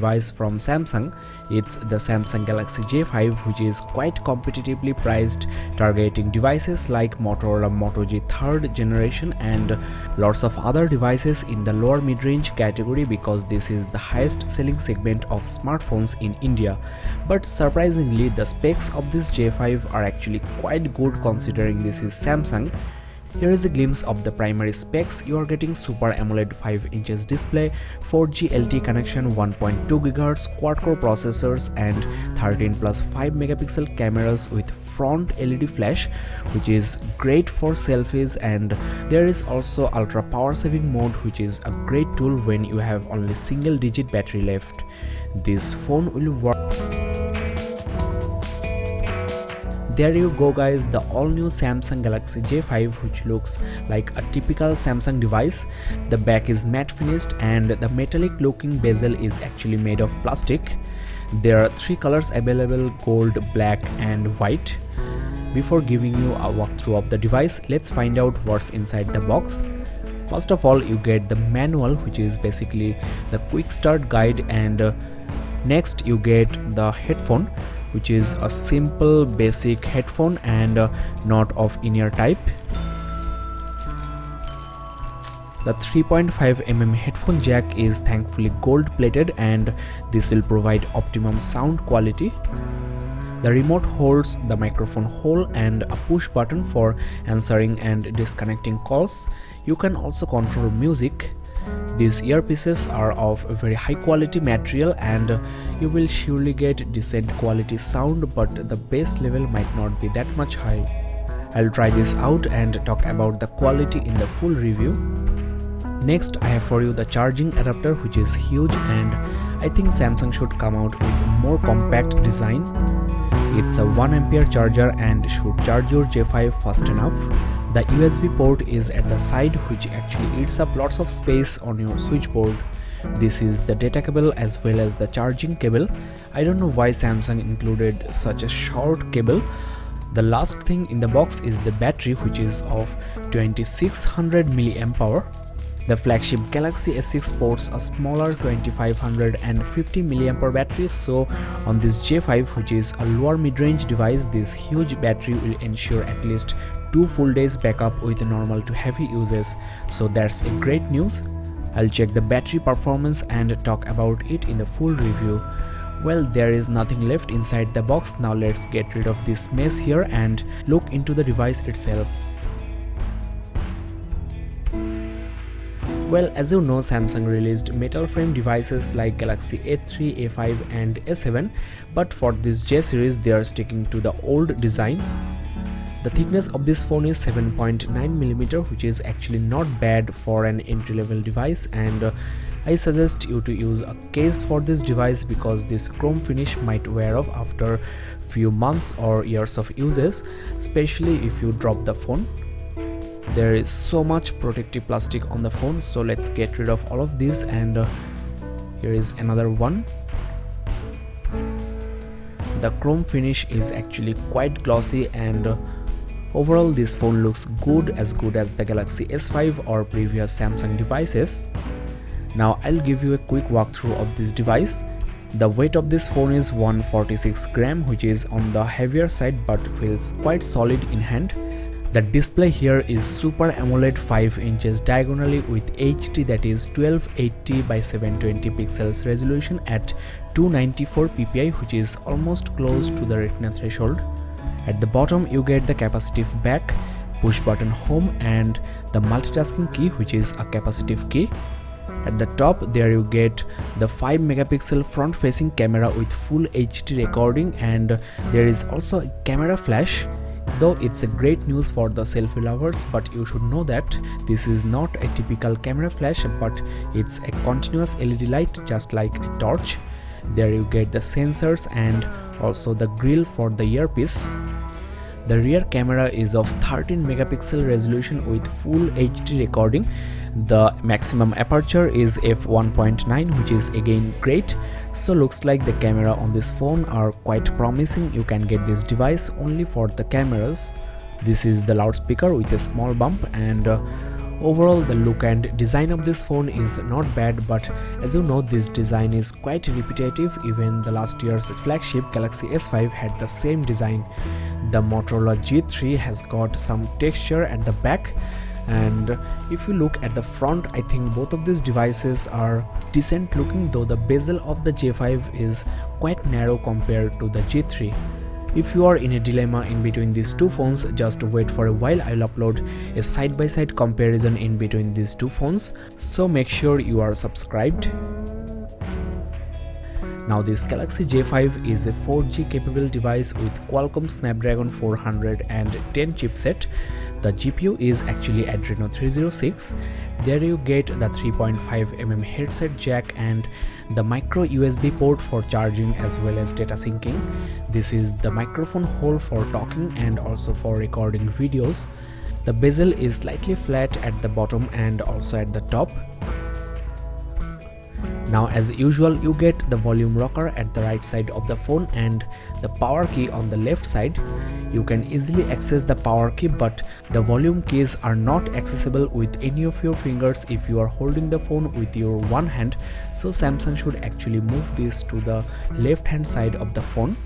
device from Samsung. It's the Samsung Galaxy J5, which is quite competitively priced, targeting devices like Motorola Moto G 3rd generation and lots of other devices in the lower mid-range category, because this is the highest selling segment of smartphones in India. But surprisingly, the specs of this J5 are actually quite good considering this is Samsung. Here is a glimpse of the primary specs. You are getting Super AMOLED 5 inches display, 4G LTE connection, 1.2 GHz quad-core processors and 13 plus 5 megapixel cameras with front LED flash, which is great for selfies, and there is also ultra power saving mode, which is a great tool when you have only single digit battery left. This phone will work. There you go guys, the all new Samsung Galaxy J5, which looks like a typical Samsung device. The back is matte finished and the metallic looking bezel is actually made of plastic. There are 3 colors available: gold, black and white. Before giving you a walkthrough of the device, let's find out what's inside the box. First of all, you get the manual, which is basically the quick start guide, and next you get the headphone, which is a simple basic headphone and not of in-ear type. The 3.5mm headphone jack is thankfully gold plated, and this will provide optimum sound quality. The remote holds the microphone hole and a push button for answering and disconnecting calls. You can also control music. These earpieces are of a very high quality material and you will surely get decent quality sound, but the bass level might not be that much high. I'll try this out and talk about the quality in the full review. Next, I have for you the charging adapter, which is huge, and I think Samsung should come out with a more compact design. It's a 1A charger and should charge your J5 fast enough. The USB port is at the side, which actually eats up lots of space on your switchboard. This is the data cable as well as the charging cable. I don't know why Samsung included such a short cable. The last thing in the box is the battery, which is of 2600 mAh. The flagship Galaxy S6 sports a smaller 2550 mAh battery, so on this J5, which is a lower mid-range device, this huge battery will ensure at least 2 full days backup with normal to heavy uses, so that's a great news. I'll check the battery performance and talk about it in the full review. Well, there is nothing left inside the box. Now let's get rid of this mess here and look into the device itself. Well, as you know, Samsung released metal frame devices like Galaxy A3, A5 and A7, but for this J series they are sticking to the old design. The thickness of this phone is 7.9mm, which is actually not bad for an entry-level device, and I suggest you to use a case for this device because this chrome finish might wear off after few months or years of uses, especially if you drop the phone. There is so much protective plastic on the phone, so let's get rid of all of this, and here is another one. The chrome finish is actually quite glossy, and overall this phone looks good as the Galaxy S5 or previous Samsung devices. Now I'll give you a quick walkthrough of this device. The weight of this phone is 146 gram, which is on the heavier side but feels quite solid in hand. The display here is Super AMOLED 5 inches diagonally with HD, that is 1280 by 720 pixels resolution at 294 ppi, which is almost close to the Retina threshold. At the bottom you get the capacitive back, push button home and the multitasking key, which is a capacitive key. At the top there you get the 5 megapixel front facing camera with full HD recording, and there is also a camera flash. Though it's a great news for the selfie lovers, but you should know that this is not a typical camera flash, but it's a continuous LED light just like a torch. There you get the sensors and also the grill for the earpiece. The rear camera is of 13 megapixel resolution with full HD recording. The maximum aperture is f1.9, which is again great. So looks like the camera on this phone are quite promising. You can get this device only for the cameras. This is the loudspeaker with a small bump, and Overall, the look and design of this phone is not bad, but as you know, this design is quite repetitive. Even the last year's flagship Galaxy S5 had the same design. The Motorola G3 has got some texture at the back, and if you look at the front, I think both of these devices are decent looking, though the bezel of the J5 is quite narrow compared to the G3. If you are in a dilemma in between these two phones, just wait for a while. I'll upload a side-by-side comparison in between these two phones, so make sure you are subscribed. Now this Galaxy J5 is a 4G capable device with Qualcomm Snapdragon 410 chipset. The GPU is actually Adreno 306. There you get the 3.5mm headset jack and the micro USB port for charging as well as data syncing. This is the microphone hole for talking and also for recording videos. The bezel is slightly flat at the bottom and also at the top. Now as usual, you get the volume rocker at the right side of the phone and the power key on the left side. You can easily access the power key, but the volume keys are not accessible with any of your fingers if you are holding the phone with your one hand, so Samsung should actually move this to the left hand side of the phone.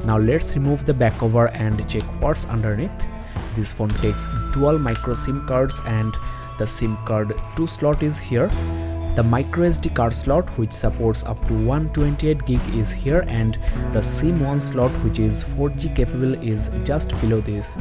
Now let's remove the back cover and check what's underneath. This phone takes dual micro SIM cards and the SIM card 2 slot is here. The micro SD card slot, which supports up to 128GB, is here, and the SIM 1 slot, which is 4G capable, is just below this.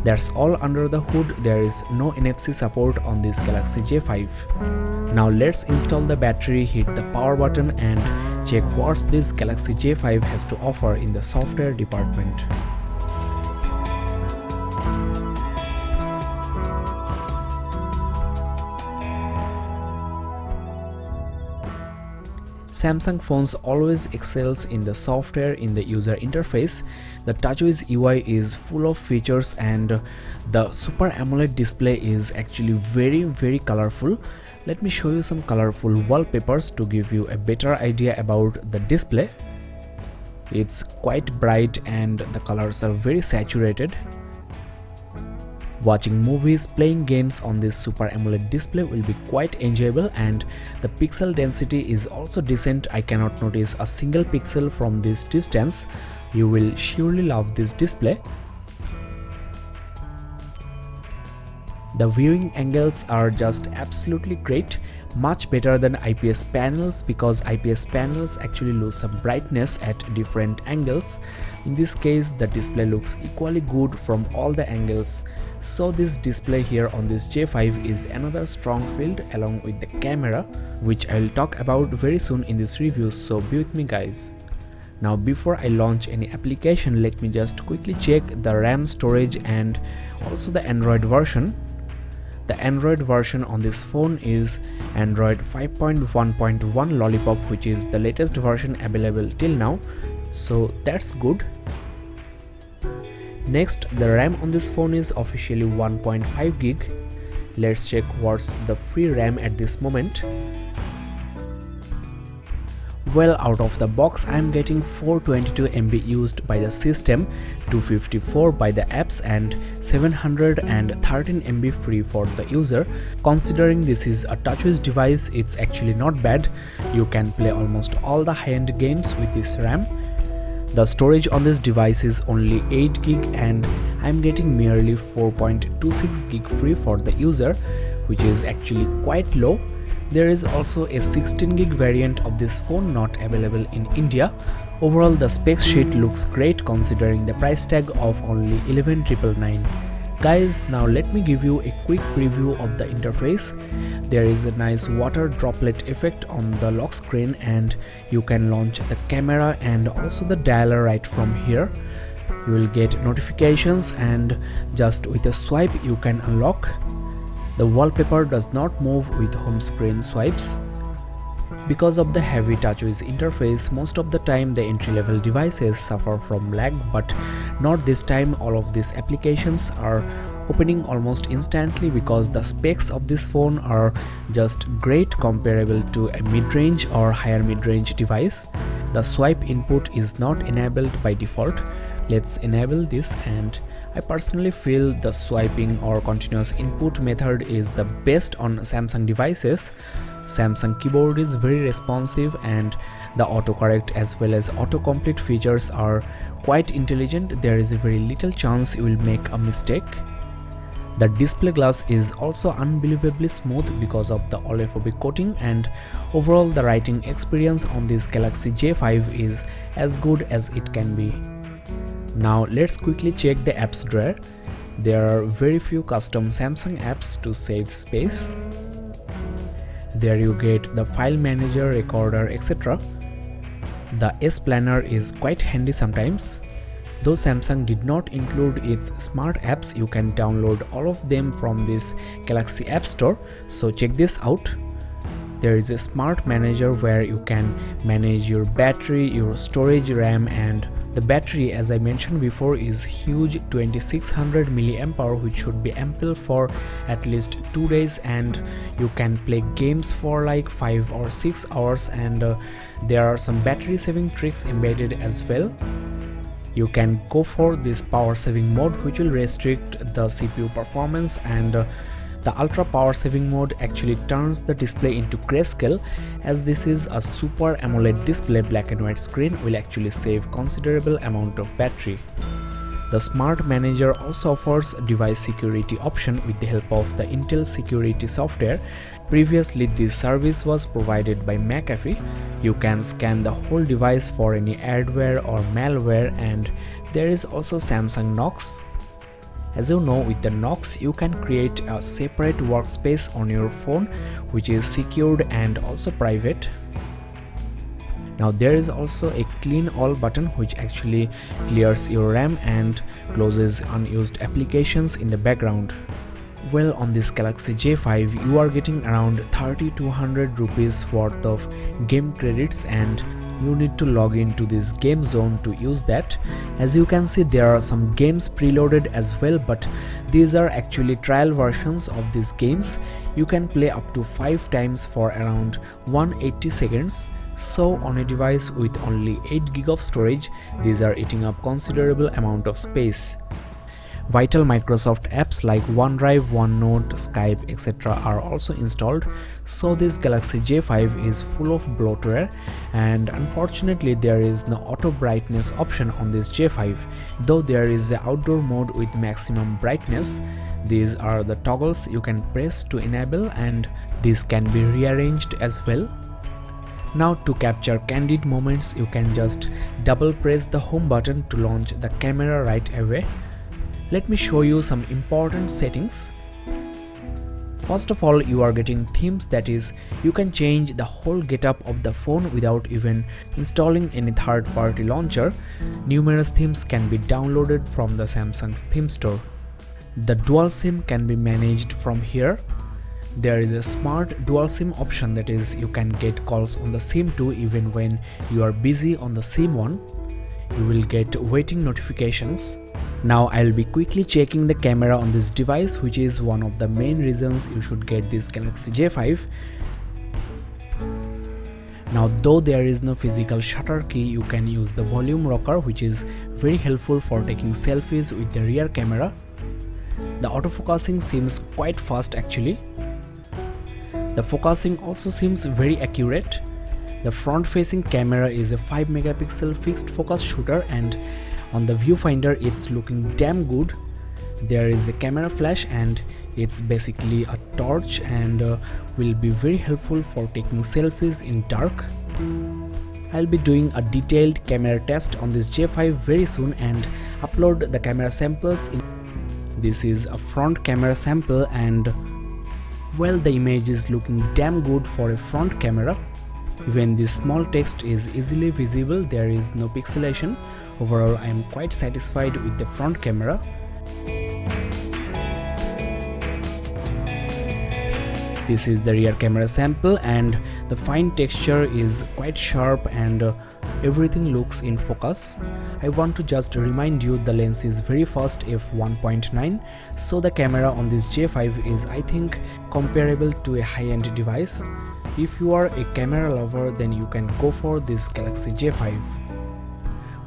That's all under the hood. There is no NFC support on this Galaxy J5. Now let's install the battery, hit the power button and check what this Galaxy J5 has to offer in the software department. Samsung phones always excels in the software, in the user interface. The TouchWiz UI is full of features and the Super AMOLED display is actually very colorful. Let me show you some colorful wallpapers to give you a better idea about the display. It's quite bright and the colors are very saturated. Watching movies, playing games on this Super AMOLED display will be quite enjoyable, and the pixel density is also decent. I cannot notice a single pixel from this distance. You will surely love this display. The viewing angles are just absolutely great, much better than IPS panels, because IPS panels actually lose some brightness at different angles. In this case, the display looks equally good from all the angles. So this display here on this J5 is another strong field along with the camera, which I will talk about very soon in this review, so be with me guys. Now before I launch any application, let me just quickly check the RAM, storage and also the Android version. The Android version on this phone is Android 5.1.1 Lollipop, which is the latest version available till now, so that's good. Next, the RAM on this phone is officially 1.5GB. Let's check what's the free RAM at this moment. Well, out of the box I am getting 422MB used by the system, 254 by the apps and 713MB free for the user. Considering this is a TouchWiz device, it's actually not bad. You can play almost all the high-end games with this RAM. The storage on this device is only 8GB and I'm getting merely 4.26GB free for the user, which is actually quite low. There is also a 16GB variant of this phone not available in India. Overall, the specs sheet looks great considering the price tag of only 11,999. Guys, now let me give you a quick preview of the interface. There is a nice water droplet effect on the lock screen and you can launch the camera and also the dialer right from here. You will get notifications and just with a swipe you can unlock. The wallpaper does not move with home screen swipes. Because of the heavy TouchWiz interface, most of the time the entry-level devices suffer from lag, but not this time. All of these applications are opening almost instantly because the specs of this phone are just great, comparable to a mid-range or higher mid-range device. The swipe input is not enabled by default. Let's enable this and I personally feel the swiping or continuous input method is the best on Samsung devices. Samsung keyboard is very responsive and the autocorrect as well as autocomplete features are quite intelligent. There is a very little chance you will make a mistake. The display glass is also unbelievably smooth because of the oleophobic coating, and overall the writing experience on this Galaxy J5 is as good as it can be. Now let's quickly check the apps drawer. There are very few custom Samsung apps to save space. There you get the file manager, recorder, etc. The S Planner is quite handy sometimes. Though Samsung did not include its smart apps, you can download all of them from this Galaxy App Store, so check this out. There is a smart manager where you can manage your battery, your storage, RAM, and the battery, as I mentioned before, is huge, 2600 mAh, which should be ample for at least 2 days, and you can play games for like 5 or 6 hours, and there are some battery saving tricks embedded as well. You can go for this power saving mode, which will restrict the CPU performance, and the ultra power saving mode actually turns the display into grayscale. As this is a super AMOLED display, black and white screen will actually save considerable amount of battery. The Smart Manager also offers a device security option with the help of the Intel security software. Previously this service was provided by McAfee. You can scan the whole device for any adware or malware, and there is also Samsung Knox. As you know, with the Knox you can create a separate workspace on your phone which is secured and also private. Now there is also a clean all button which actually clears your RAM and closes unused applications in the background. Well, on this Galaxy J5 you are getting around 3200 rupees worth of game credits, and you need to log into this game zone to use that. As you can see, there are some games preloaded as well, but these are actually trial versions of these games. You can play up to 5 times for around 180 seconds. So on a device with only 8 GB of storage, these are eating up considerable amount of space. Vital Microsoft apps like OneDrive, OneNote, Skype, etc. are also installed, so this Galaxy J5 is full of bloatware, and unfortunately there is no auto brightness option on this J5, though there is the outdoor mode with maximum brightness. These are the toggles you can press to enable, and these can be rearranged as well. Now to capture candid moments, you can just double press the home button to launch the camera right away. Let me show you some important settings. First of all, you are getting themes, that is, you can change the whole getup of the phone without even installing any third-party launcher. Numerous themes can be downloaded from the Samsung's theme store. The dual SIM can be managed from here. There is a smart dual SIM option, that is, you can get calls on the SIM 2 even when you are busy on the SIM 1. You will get waiting notifications. Now I'll be quickly checking the camera on this device, which is one of the main reasons you should get this Galaxy J5. Now though there is no physical shutter key, you can use the volume rocker, which is very helpful for taking selfies with the rear camera. The autofocusing seems quite fast actually. The focusing also seems very accurate. The front-facing camera is a 5 megapixel fixed focus shooter, and on the viewfinder it's looking damn good. There is a camera flash and it's basically a torch, and will be very helpful for taking selfies in dark. I'll be doing a detailed camera test on this J5 very soon and upload the camera samples. This is a front camera sample, and well, the image is looking damn good for a front camera. Even this small text is easily visible, there is no pixelation. Overall, I am quite satisfied with the front camera. This is the rear camera sample, and the fine texture is quite sharp and everything looks in focus. I want to just remind you the lens is very fast f1.9, so the camera on this J5 is, I think, comparable to a high-end device. If you are a camera lover, then you can go for this Galaxy J5.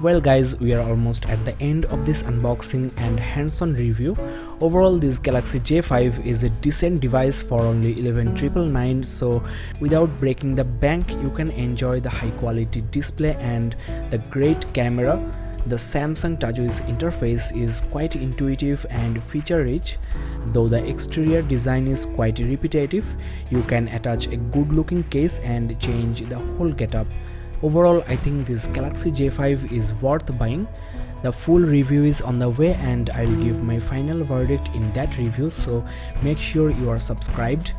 Well guys, we are almost at the end of this unboxing and hands-on review. Overall, this Galaxy J5 is a decent device for only 11,999, so without breaking the bank, you can enjoy the high quality display and the great camera. The Samsung TouchWiz interface is quite intuitive and feature-rich. Though the exterior design is quite repetitive, you can attach a good-looking case and change the whole getup. Overall, I think this Galaxy J5 is worth buying. The full review is on the way and I'll give my final verdict in that review, so make sure you are subscribed.